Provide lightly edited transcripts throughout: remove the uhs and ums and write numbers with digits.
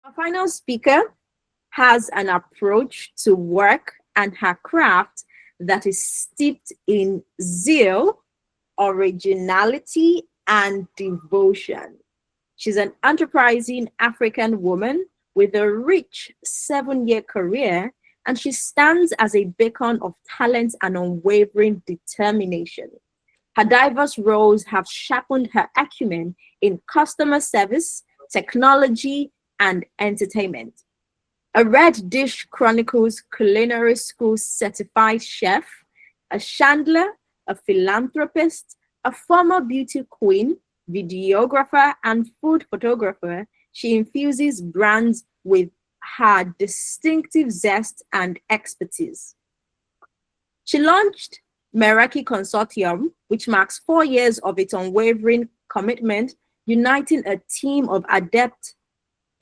Our final speaker has an approach to work and her craft that is steeped in zeal, originality, and devotion. She's an enterprising African woman with a rich 7-year career, and she stands as a beacon of talent and unwavering determination. Her diverse roles have sharpened her acumen in customer service, technology, and entertainment. A Red Dish Chronicles Culinary School certified chef, a chandler, a philanthropist, a former beauty queen, videographer, and food photographer, she infuses brands with her distinctive zest and expertise. She launched Meraki Consortium, which marks 4 years of its unwavering commitment, uniting a team of adept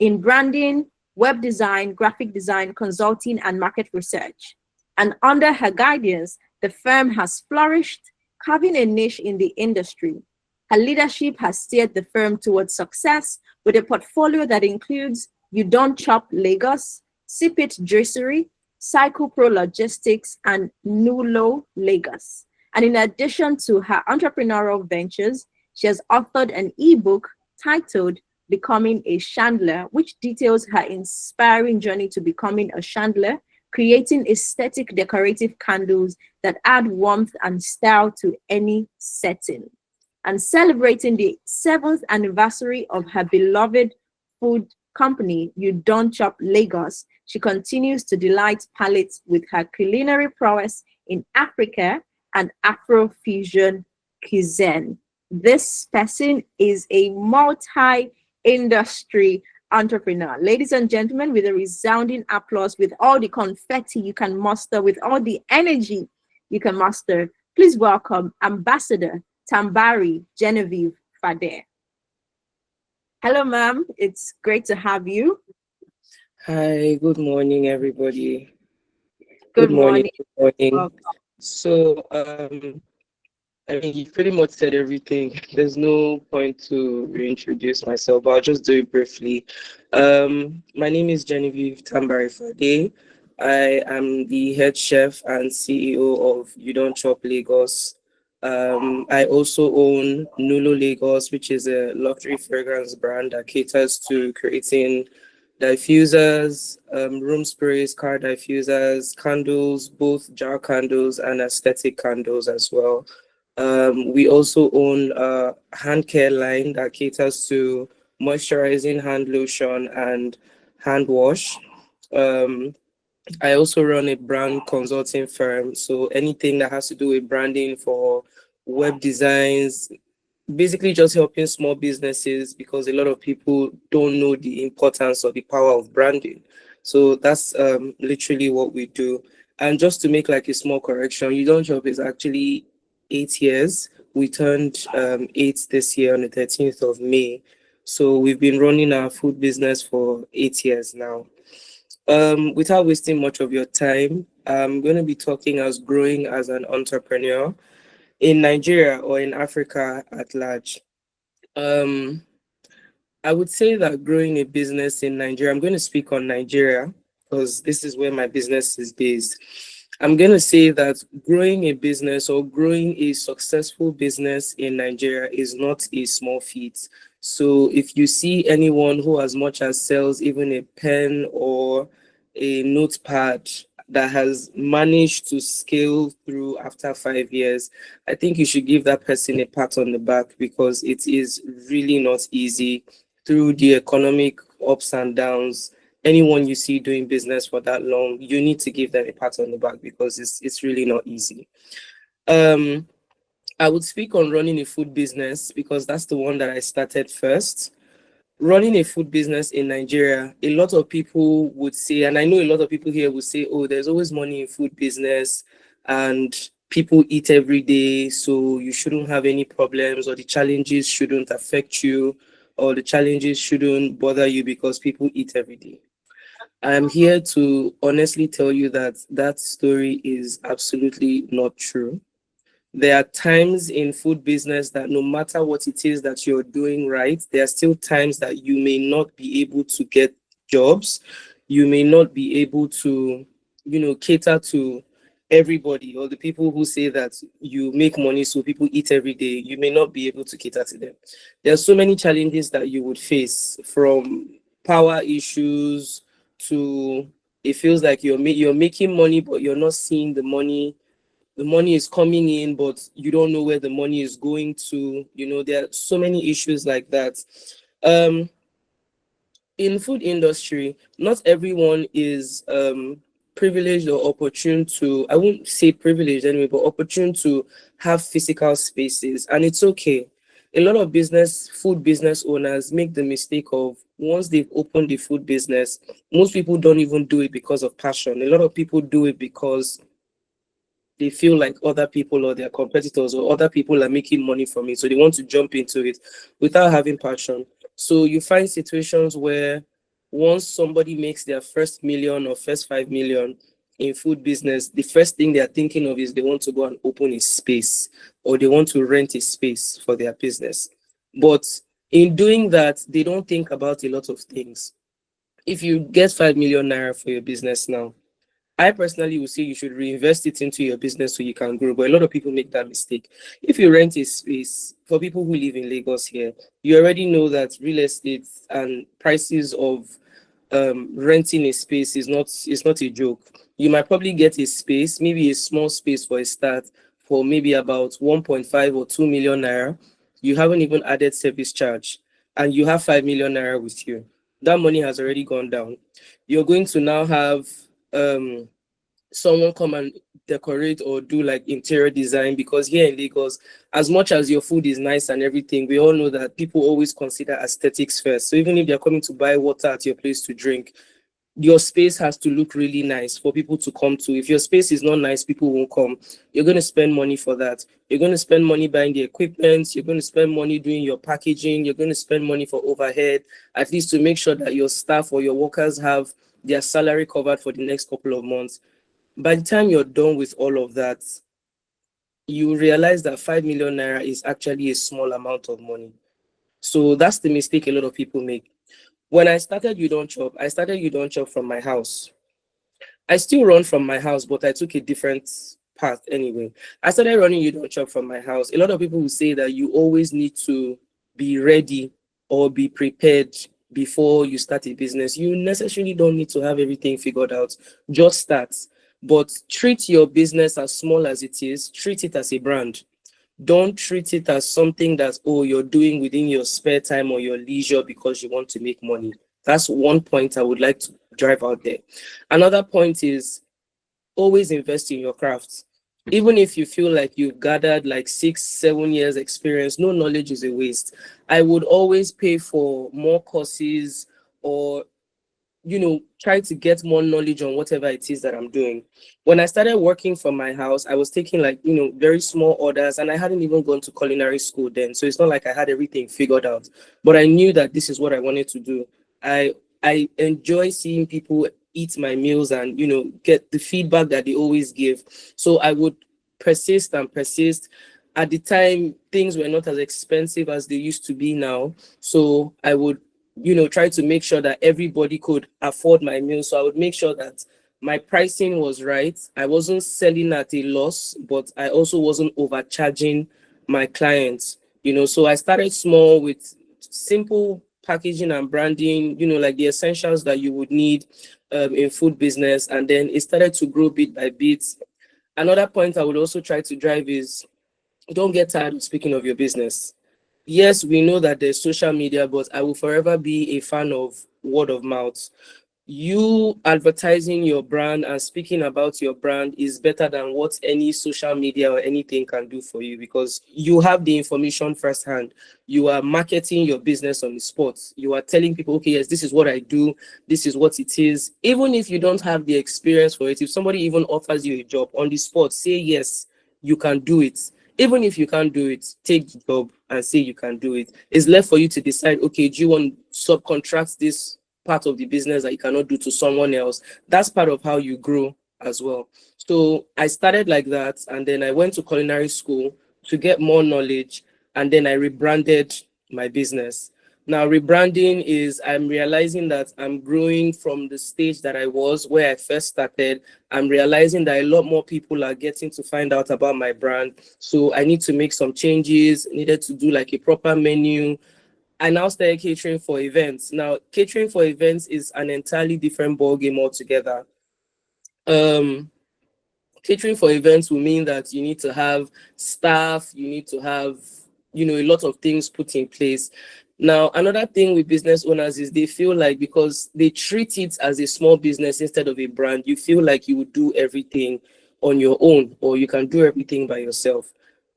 in branding, web design, graphic design, consulting, and market research. And under her guidance, the firm has flourished, carving a niche in the industry. Her leadership has steered the firm towards success with a portfolio that includes You Don't Chop Lagos, Sip It Dressery, Cycle Pro Logistics, and Nulo Lagos. And in addition to her entrepreneurial ventures, she has authored an ebook titled Becoming a Chandler, which details her inspiring journey to becoming a chandler, creating aesthetic decorative candles that add warmth and style to any setting. And celebrating the 7th anniversary of her beloved food company, You Don't Chop Lagos, she continues to delight palates with her culinary prowess in Africa and Afrofusion cuisine. This person is a multi-industry entrepreneur. Ladies and gentlemen, with a resounding applause, with all the confetti you can muster, with all the energy you can muster, please welcome Ambassador Tambari Genevieve Fadah. Hello, ma'am. It's great to have you. Hi, good morning, everybody. Good morning. Good morning. Welcome. So, I mean, you pretty much said everything. There's no point to reintroduce myself, but I'll just do it briefly. My name is Genevieve Tambari Fadah. I am the head chef and CEO of You Don't Chop Lagos. I also own Nulo Lagos, which is a luxury fragrance brand that caters to creating diffusers, room sprays, car diffusers, candles, both jar candles and aesthetic candles as well. We also own a hand care line that caters to moisturizing hand lotion and hand wash. Um, I also run a brand consulting firm, so anything that has to do with branding for web designs, basically just helping small businesses because a lot of people don't know the importance or the power of branding. So that's literally what we do. And just to make like a small correction, You Don't Chop is actually 8 years. We turned 8 this year on the 13th of May. So we've been running our food business for 8 years now. Without wasting much of your time, I'm going to be talking as growing as an entrepreneur in Nigeria or in Africa at large. Um, I would say that growing a business in Nigeria, I'm going to speak on Nigeria because this is where my business is based. I'm going to say that growing a business or growing a successful business in Nigeria is not a small feat. So if you see anyone who as much as sells even a pen or a notepad that has managed to scale through after 5 years, I think you should give that person a pat on the back because it is really not easy through the economic ups and downs. Anyone you see doing business for that long, you need to give them a pat on the back because it's really not easy. Um, I would speak on running a food business because that's the one that I started first. Running a food business in Nigeria, a lot of people would say, and I know a lot of people here would say, oh, there's always money in food business and people eat every day, so you shouldn't have any problems or the challenges shouldn't affect you or the challenges shouldn't bother you because people eat every day. I'm here to honestly tell you that that story is absolutely not true. There are times in food business that no matter what it is that you're doing right, there are still times that you may not be able to get jobs, you may not be able to, cater to everybody, or the people who say that you make money so people eat every day. You may not be able to cater to them. There are so many challenges that you would face, from power issues to, it feels like you're making money but you're not seeing the money is coming in, but you don't know where the money is going to. There are so many issues like that. um in food industry, not everyone is privileged or opportune to, I won't say privileged anyway, but opportune to have physical spaces, and it's okay. A lot of food business owners make the mistake of, once they've opened the food business, most people don't even do it because of passion. A lot of people do it because they feel like other people or their competitors or other people are making money from it. So they want to jump into it without having passion. So you find situations where, once somebody makes their first million or first 5 million in food business, the first thing they're thinking of is they want to go and open a space, or they want to rent a space for their business. But in doing that, they don't think about a lot of things. If you get 5 million naira for your business now, I personally would say you should reinvest it into your business so you can grow. But a lot of people make that mistake. If you rent a space, for people who live in Lagos here, you already know that real estate and prices of renting a space is not a joke. You might probably get a space, maybe a small space for a start, for maybe about 1.5 or 2 million naira. You haven't even added service charge, and you have 5 million naira with you. That money has already gone down. You're going to now have um someone come and decorate or do like interior design, because here in Lagos, as much as your food is nice and everything, we all know that people always consider aesthetics first. So even if they're coming to buy water at your place to drink, your space has to look really nice for people to come to. If your space is not nice, people won't come. You're going to spend money for that. You're going to spend money buying the equipment. You're going to spend money doing your packaging. You're going to spend money for overhead, at least to make sure that your staff or your workers have their salary covered for the next couple of months. By the time you're done with all of that, you realize that 5 million naira is actually a small amount of money. So that's the mistake a lot of people make. When I started You Don't Chop, I started You Don't Chop from my house. I still run from my house, but I took a different path anyway. I started running You Don't Chop from my house. A lot of people will say that you always need to be ready or be prepared before you start a business. You necessarily don't need to have everything figured out. Just start. But treat your business as small as it is. Treat it as a brand. Don't treat it as something that, oh, you're doing within your spare time or your leisure because you want to make money. That's one point I would like to drive out there. Another point is, always invest in your craft. Even if you feel like you've gathered like 6 7 years experience, no knowledge is a waste. I would always pay for more courses, or try to get more knowledge on whatever it is that I'm doing. When I started working from my house, I was taking like, very small orders, and I hadn't even gone to culinary school then. So it's not like I had everything figured out, but I knew that this is what I wanted to do. I enjoy seeing people eat my meals and, get the feedback that they always give. So I would persist and persist. At the time, things were not as expensive as they used to be now. So I would try to make sure that everybody could afford my meal. So I would make sure that my pricing was right. I wasn't selling at a loss, but I also wasn't overcharging my clients. So I started small with simple packaging and branding, like the essentials that you would need in food business. And then it started to grow bit by bit. Another point I would also try to drive is, don't get tired of speaking of your business. Yes, we know that there's social media, but I will forever be a fan of word of mouth. You advertising your brand and speaking about your brand is better than what any social media or anything can do for you, because you have the information firsthand. You are marketing your business on the spot. You are telling people, okay, yes, this is what I do, this is what it is. Even if you don't have the experience for it, if somebody even offers you a job on the spot, say yes, you can do it. Even if you can't do it, take the job and say you can do it. It's left for you to decide, okay, do you want to subcontract this part of the business that you cannot do to someone else? That's part of how you grow as well. So I started like that, and then I went to culinary school to get more knowledge, and then I rebranded my business. Now, rebranding is I'm realizing that I'm growing from the stage that I was where I first started. I'm realizing that a lot more people are getting to find out about my brand. So I need to make some changes, needed to do like a proper menu. I now started catering for events. Now, catering for events is an entirely different ballgame altogether. Um, Catering for events will mean that you need to have staff, you need to have, a lot of things put in place. Now, another thing with business owners is they feel like because they treat it as a small business instead of a brand, you feel like you would do everything on your own or you can do everything by yourself.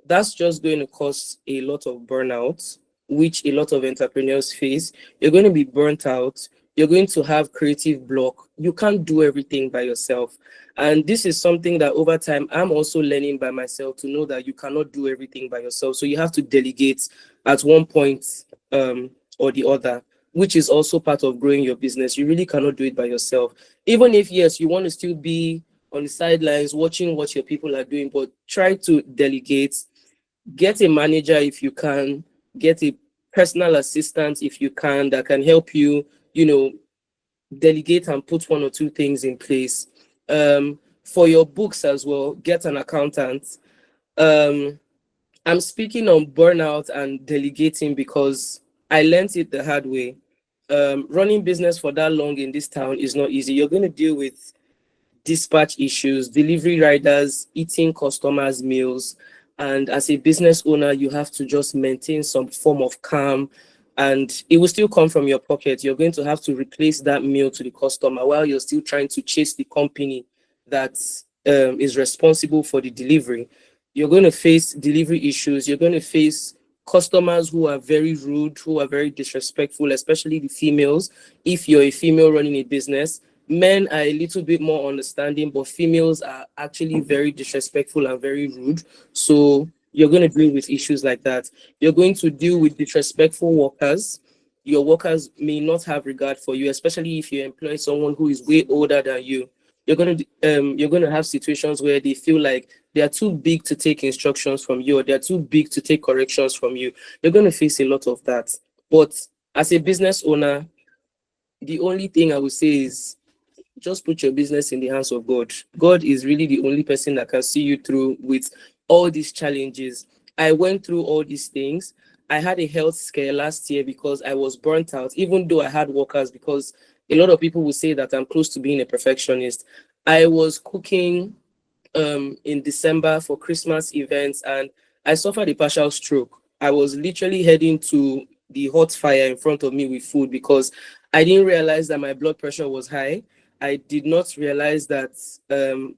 That's just going to cause a lot of burnout, which a lot of entrepreneurs face. You're going to be burnt out. You're going to have creative block. You can't do everything by yourself. And this is something that over time I'm also learning by myself to know that you cannot do everything by yourself. So you have to delegate at one point or the other, which is also part of growing your business. You really cannot do it by yourself. Even if, yes, you want to still be on the sidelines watching what your people are doing, but try to delegate. Get a manager if you can, get a personal assistant if you can that can help you, delegate and put one or two things in place. For your books as well, get an accountant. Um, I'm speaking on burnout and delegating because I learned it the hard way. Running business for that long in this town is not easy. You're going to deal with dispatch issues, delivery riders eating customers' meals. And as a business owner, you have to just maintain some form of calm and it will still come from your pocket. You're going to have to replace that meal to the customer while you're still trying to chase the company that is responsible for the delivery. You're going to face delivery issues. You're going to face customers who are very rude, who are very disrespectful, especially the females. If you're a female running a business, men are a little bit more understanding, but females are actually very disrespectful and very rude. So you're going to deal with issues like that. You're going to deal with disrespectful workers. Your workers may not have regard for you, especially if you employ someone who is way older than you. You're going to have situations where they feel like they are too big to take instructions from you, or they are too big to take corrections from you. You're going to face a lot of that. But as a business owner, the only thing I would say is just put your business in the hands of God. God is really the only person that can see you through with all these challenges. I went through all these things. I had a health scare last year because I was burnt out, even though I had workers, because a lot of people will say that I'm close to being a perfectionist. I was cooking in December for Christmas events and I suffered a partial stroke. I was literally heading to the hot fire in front of me with food because I didn't realize that my blood pressure was high. I did not realize that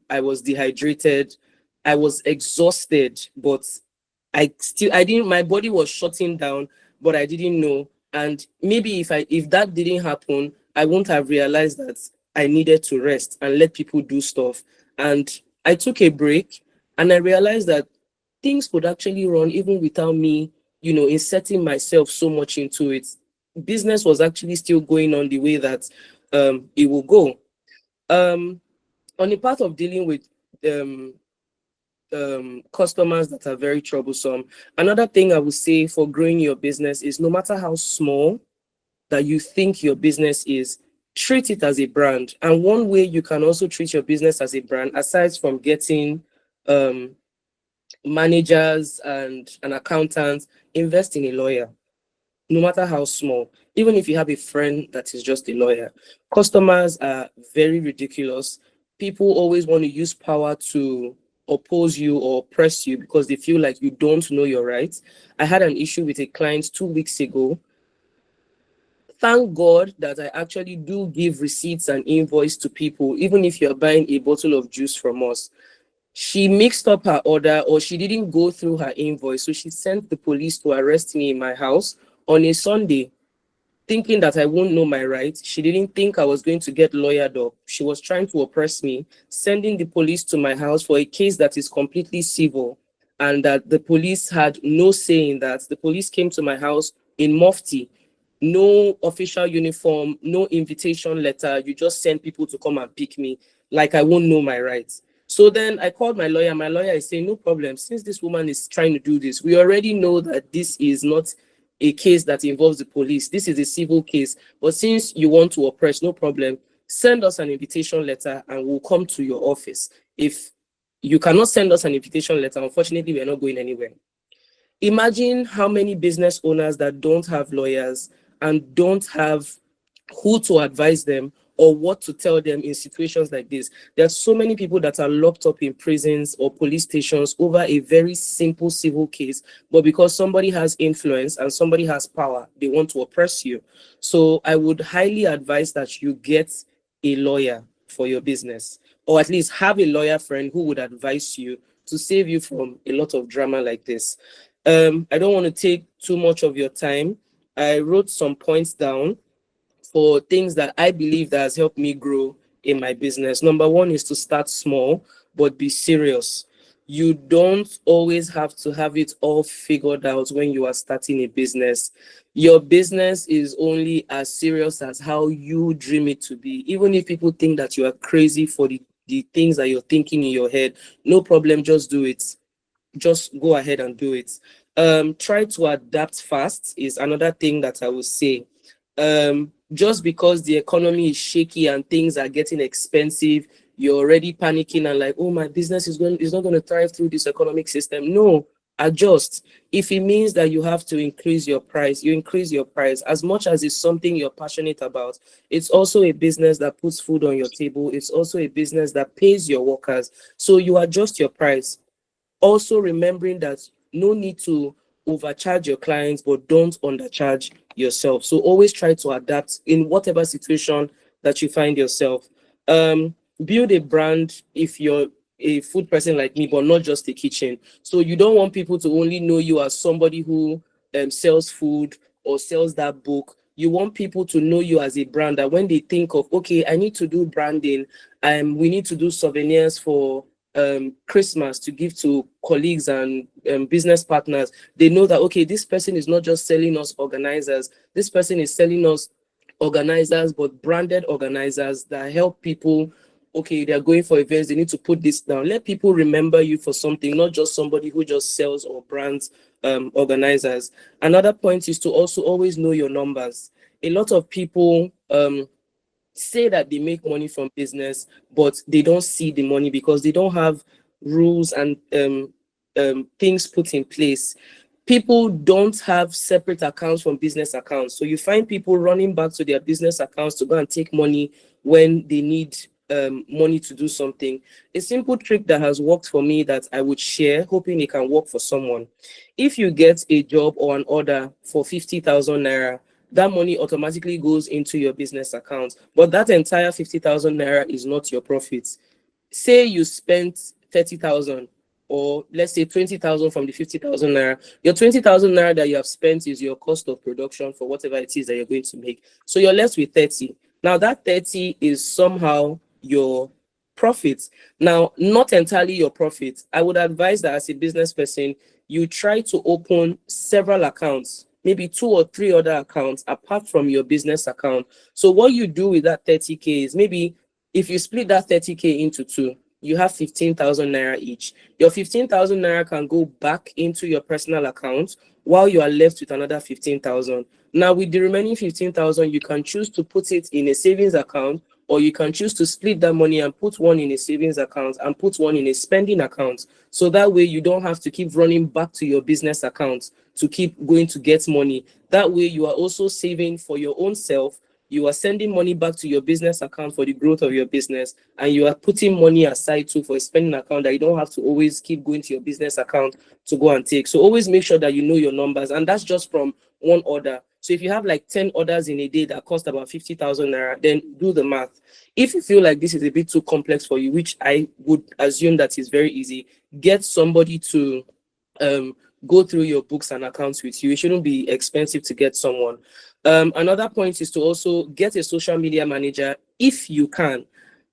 I was dehydrated. I was exhausted, but I didn't, my body was shutting down, but I didn't know. And maybe if that didn't happen, I wouldn't have realized that I needed to rest and let people do stuff. And I took a break and I realized that things could actually run even without me, inserting myself so much into it. Business was actually still going on the way that it will go. Um, on the part of dealing with um, customers that are very troublesome, another thing I would say for growing your business is no matter how small that you think your business is, treat it as a brand. And one way you can also treat your business as a brand, aside from getting um, managers and an accountant, invest in a lawyer, no matter how small. Even if you have a friend that is just a lawyer, customers are very ridiculous. People always want to use power to oppose you or oppress you because they feel like you don't know your rights. I had an issue with a client 2 weeks ago. Thank God that I actually do give receipts and invoice to people, even if you're buying a bottle of juice from us. She mixed up her order or she didn't go through her invoice. So she sent the police to arrest me in my house on a Sunday, thinking that I won't know my rights. She didn't think I was going to get lawyered up. She was trying to oppress me, sending the police to my house for a case that is completely civil and that the police had no say in that. The police came to my house in mufti, no official uniform, no invitation letter. You just send people to come and pick me like I won't know my rights. So then I called my lawyer. My lawyer is saying, no problem. Since this woman is trying to do this, we already know that this is not a case that involves the police. This is a civil case. But since you want to oppress, no problem. Send us an invitation letter and we'll come to your office. If you cannot send us an invitation letter, unfortunately, we are not going anywhere. Imagine how many business owners that don't have lawyers and don't have who to advise them or what to tell them in situations like this. There are so many people that are locked up in prisons or police stations over a very simple civil case, but because somebody has influence and somebody has power, they want to oppress you. So I would highly advise that you get a lawyer for your business, or at least have a lawyer friend who would advise you to save you from a lot of drama like this. I don't want to take too much of your time. I wrote some points down for things that I believe that has helped me grow in my business. Number one is to start small, but be serious. You don't always have to have it all figured out when you are starting a business. Your business is only as serious as how you dream it to be. Even if people think that you are crazy for the things that you're thinking in your head, no problem, just do it. Just go ahead and do it. Try to adapt fast is another thing that I would say. Just because the economy is shaky and things are getting expensive, you're already panicking and like, oh, my business is not going to thrive through this economic system. No, adjust. If it means that you have to increase your price, you increase your price. As much as it's something you're passionate about, it's also a business that puts food on your table. It's also a business that pays your workers. So you adjust your price. Also remembering that no need to overcharge your clients, but don't undercharge yourself. So always try to adapt in whatever situation that you find yourself. Build a brand if you're a food person like me, but not just a kitchen. So you don't want people to only know you as somebody who sells food or sells that book. You want people to know you as a brand, that when they think of, okay, I need to do branding, we need to do souvenirs for Christmas to give to colleagues and business partners, they know that, okay, this person is not just selling us organizers, this person is selling us organizers, but branded organizers that help people. Okay, they're going for events, they need to put this down. Let people remember you for something, not just somebody who just sells or brands organizers. Another point is to also always know your numbers. A lot of people say that they make money from business, but they don't see the money because they don't have rules and things put in place. People don't have separate accounts from business accounts. So you find people running back to their business accounts to go and take money when they need money to do something. A simple trick that has worked for me that I would share, hoping it can work for someone. If you get a job or an order for 50,000 naira, that money automatically goes into your business account. But that entire 50,000 naira is not your profit. Say you spent 30,000, or let's say 20,000 from the 50,000 naira. Your 20,000 naira that you have spent is your cost of production for whatever it is that you're going to make. So you're left with 30. Now that 30 is somehow your profit. Now, not entirely your profit. I would advise that as a business person, you try to open several accounts, maybe 2 or 3 other accounts apart from your business account. So what you do with that 30K is, maybe if you split that 30K into 2, you have 15,000 naira each. Your 15,000 naira can go back into your personal account while you are left with another 15,000. Now, with the remaining 15,000, you can choose to put it in a savings account, or you can choose to split that money and put one in a savings account and put one in a spending account. So that way you don't have to keep running back to your business account to keep going to get money. That way you are also saving for your own self. You are sending money back to your business account for the growth of your business, and you are putting money aside too for a spending account that you don't have to always keep going to your business account to go and take. So always make sure that you know your numbers, and that's just from one order. So if you have like 10 orders in a day that cost about 50,000 naira, then do the math. If you feel like this is a bit too complex for you, which I would assume that is very easy, get somebody to go through your books and accounts with you. It shouldn't be expensive to get someone. Another point is to also get a social media manager if you can.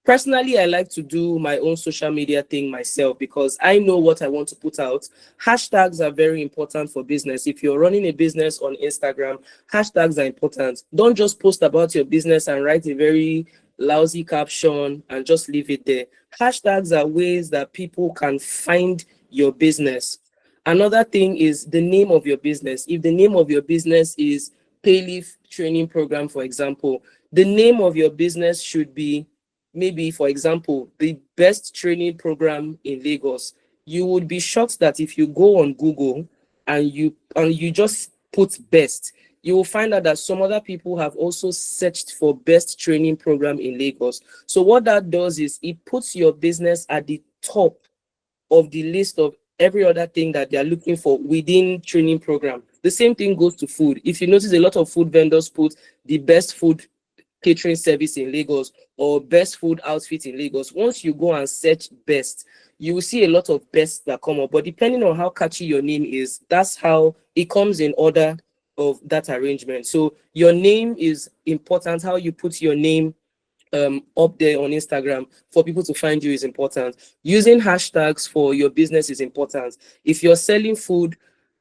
Personally, I like to do my own social media thing myself because I know what I want to put out. Hashtags are very important for business. If you're running a business on Instagram, hashtags are important. Don't just post about your business and write a very lousy caption and just leave it there. Hashtags are ways that people can find your business. Another thing is the name of your business. If the name of your business is Payleaf Training Program, for example, the name of your business should be maybe, for example, the best training program in Lagos. You would be shocked that if you go on Google and you just put best, you will find out that some other people have also searched for best training program in Lagos. So what that does is it puts your business at the top of the list of every other thing that they are looking for within training program. The same thing goes to food. If you notice, a lot of food vendors put the best food catering service in Lagos or best food outfit in Lagos. Once you go and search best, you will see a lot of best that come up. But depending on how catchy your name is, that's how it comes in order of that arrangement. So your name is important. How you put your name up there on Instagram for people to find you is important. Using hashtags for your business is important. If you're selling food,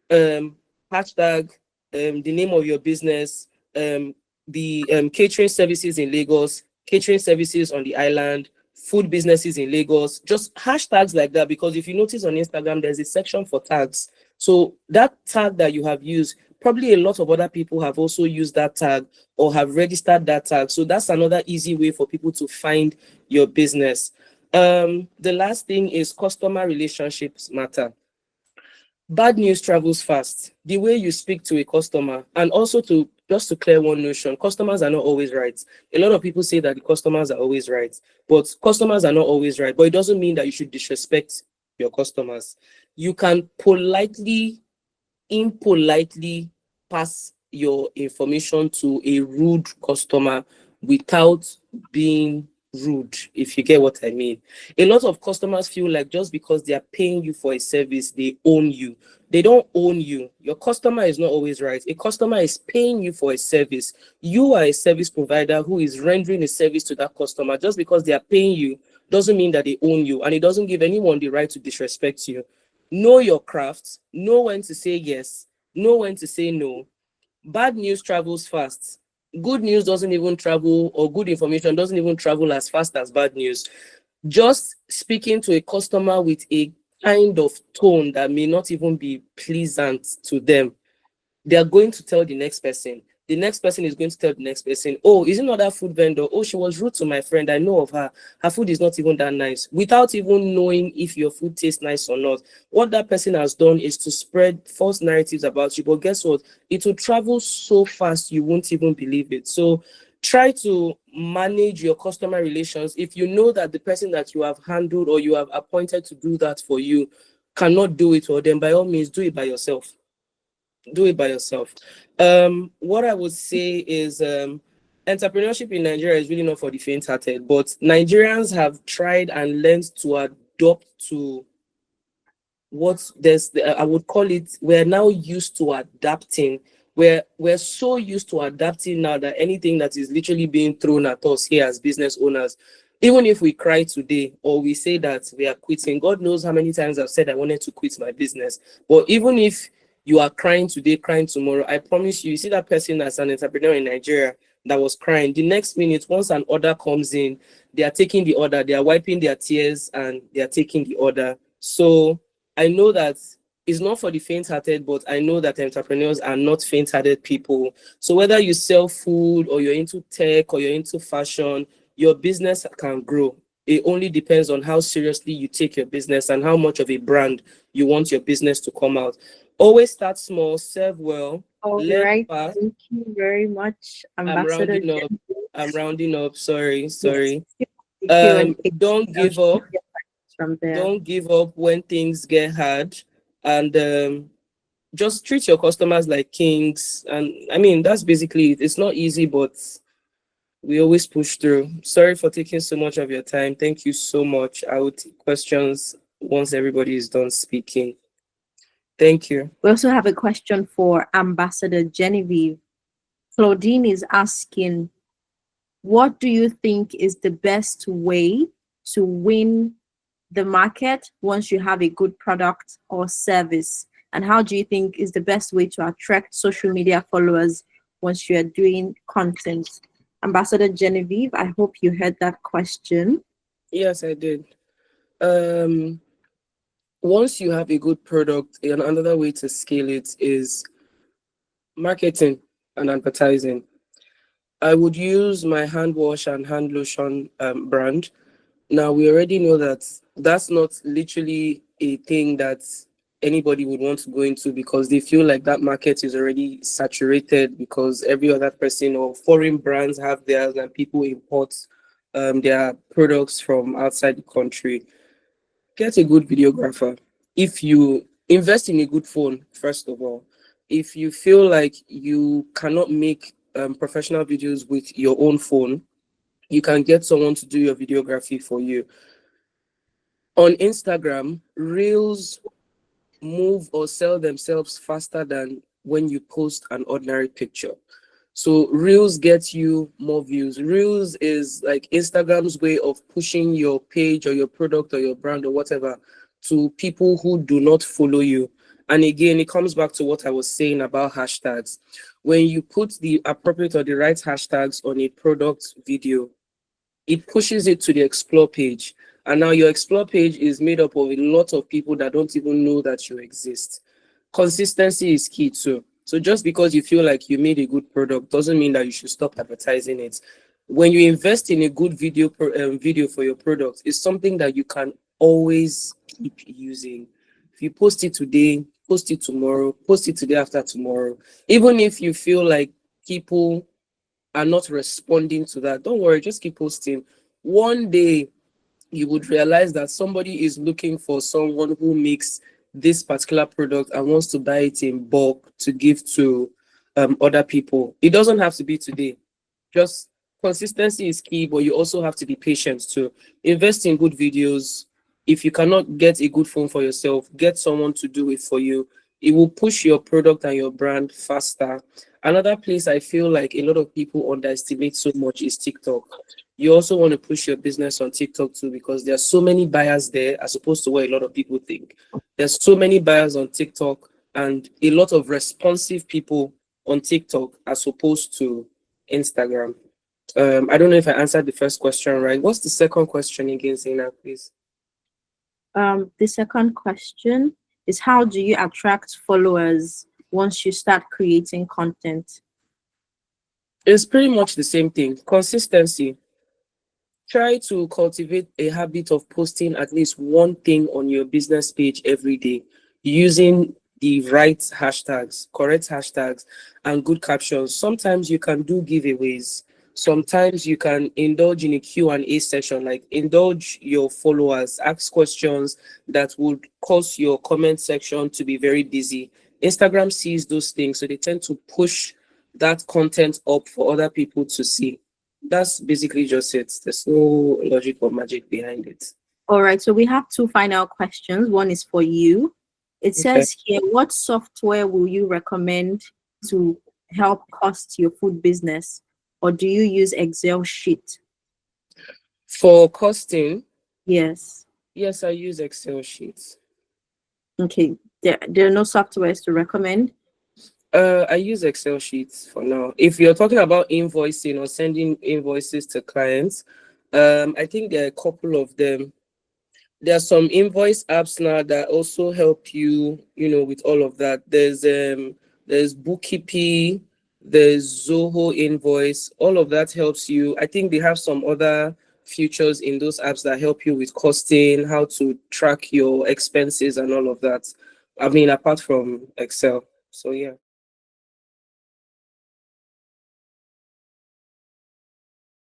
hashtag the name of your business, the catering services in Lagos, catering services on the island, food businesses in Lagos, just hashtags like that. Because if you notice on Instagram, there's a section for tags. So that tag that you have used, probably a lot of other people have also used that tag or have registered that tag. So that's another easy way for people to find your business. The last thing is customer relationships matter. Bad news travels fast. The way you speak to a customer, and also to just to clear one notion, customers are not always right. A lot of people say that the customers are always right, but customers are not always right. But it doesn't mean that you should disrespect your customers. You can politely, impolitely pass your information to a rude customer without being rude, if you get what I mean. A lot of customers feel like just because they are paying you for a service, they own you. They don't own you. Your customer is not always right. A customer is paying you for a service. You are a service provider who is rendering a service to that customer. Just because they are paying you doesn't mean that they own you, and it doesn't give anyone the right to disrespect you. Know your craft, know when to say yes, know when to say no. Bad news travels fast. Good news doesn't even travel, or good information doesn't even travel as fast as bad news. Just speaking to a customer with a kind of tone that may not even be pleasant to them, they are going to tell the next person. The next person is going to tell the next person, oh, isn't that food vendor? Oh, she was rude to my friend. I know of her. Her food is not even that nice. Without even knowing if your food tastes nice or not. What that person has done is to spread false narratives about you. But guess what? It will travel so fast you won't even believe it. So try to manage your customer relations. If you know that the person that you have handled or you have appointed to do that for you cannot do it, or then by all means do it by yourself. Do it by yourself. What I would say is entrepreneurship in Nigeria is really not for the faint-hearted, but Nigerians have tried and learned to adopt to what I would call it, we're now used to adapting. We're so used to adapting now that anything that is literally being thrown at us here as business owners, even if we cry today or we say that we are quitting, God knows how many times I've said I wanted to quit my business. But even if you are crying today, crying tomorrow, I promise you, you see that person as an entrepreneur in Nigeria that was crying, the next minute, once an order comes in, they are taking the order, they are wiping their tears and they are taking the order. So I know that it's not for the faint-hearted, but I know that entrepreneurs are not faint-hearted people. So whether you sell food or you're into tech or you're into fashion, your business can grow. It only depends on how seriously you take your business and how much of a brand you want your business to come out. Always start small, serve well, All learn right. fast. Thank you very much, I'm Ambassador rounding up. Genevieve. I'm rounding up. Sorry, Yes, sorry. the Q&A. Don't I'm give sure up. we'll get back from there. Don't give up when things get hard, and just treat your customers like kings. And I mean, that's basically it. It's not easy, but we always push through. Sorry for taking so much of your time. Thank you so much. I will take questions once everybody is done speaking. Thank you. We also have a question for Ambassador Genevieve. Claudine is asking, what do you think is the best way to win the market once you have a good product or service? And how do you think is the best way to attract social media followers once you are doing content? Ambassador Genevieve, I hope you heard that question. Yes, I did. Um, once you have a good product, another way to scale it is marketing and advertising. I would use my hand wash and hand lotion brand. Now, we already know that that's not literally a thing that anybody would want to go into because they feel like that market is already saturated because every other person or foreign brands have theirs and people import their products from outside the country. Get a good videographer. If you invest in a good phone, first of all, if you feel like you cannot make professional videos with your own phone, you can get someone to do your videography for you. On Instagram, reels move or sell themselves faster than when you post an ordinary picture. So reels get you more views. Reels is like Instagram's way of pushing your page or your product or your brand or whatever to people who do not follow you. And again, it comes back to what I was saying about hashtags. When you put the appropriate or the right hashtags on a product video, it pushes it to the explore page. And now your explore page is made up of a lot of people that don't even know that you exist. Consistency is key too. So just because you feel like you made a good product doesn't mean that you should stop advertising it. When you invest in a good video for your product, it's something that you can always keep using. If you post it today, post it tomorrow, post it today after tomorrow. Even if you feel like people are not responding to that, don't worry, just keep posting. One day you would realize that somebody is looking for someone who makes this particular product and wants to buy it in bulk to give to other people. It doesn't have to be today. Just consistency is key, but you also have to be patient to invest in good videos. If you cannot get a good phone for yourself, get someone to do it for you. It will push your product and your brand faster. Another place I feel like a lot of people underestimate so much is TikTok. You also want to push your business on TikTok too because there are so many buyers there as opposed to what a lot of people think. There's so many buyers on TikTok and a lot of responsive people on TikTok as opposed to Instagram. I don't know if I answered the first question right. What's the second question again, Zena, please? The second question is, how do you attract followers once you start creating content? It's pretty much the same thing. Consistency. Try to cultivate a habit of posting at least one thing on your business page every day using the right hashtags, correct hashtags, and good captions. Sometimes you can do giveaways. Sometimes you can indulge in a Q&A session, like indulge your followers, ask questions that would cause your comment section to be very busy. Instagram sees those things, so they tend to push that content up for other people to see. That's basically just it. There's no logic or magic behind it. All right, so we have two final questions. One is for you. It Okay. says here, what software will you recommend to help cost your food business? Or do you use Excel sheet? For costing, Yes. yes, I use Excel sheets. Okay. There are no softwares to recommend. I use Excel sheets for now. If you're talking about invoicing or sending invoices to clients, I think there are a couple of them. There are some invoice apps now that also help you, with all of that. There's Bookkeeping, there's Zoho Invoice. All of that helps you. I think they have some other features in those apps that help you with costing, how to track your expenses and all of that. I mean, apart from Excel. So yeah.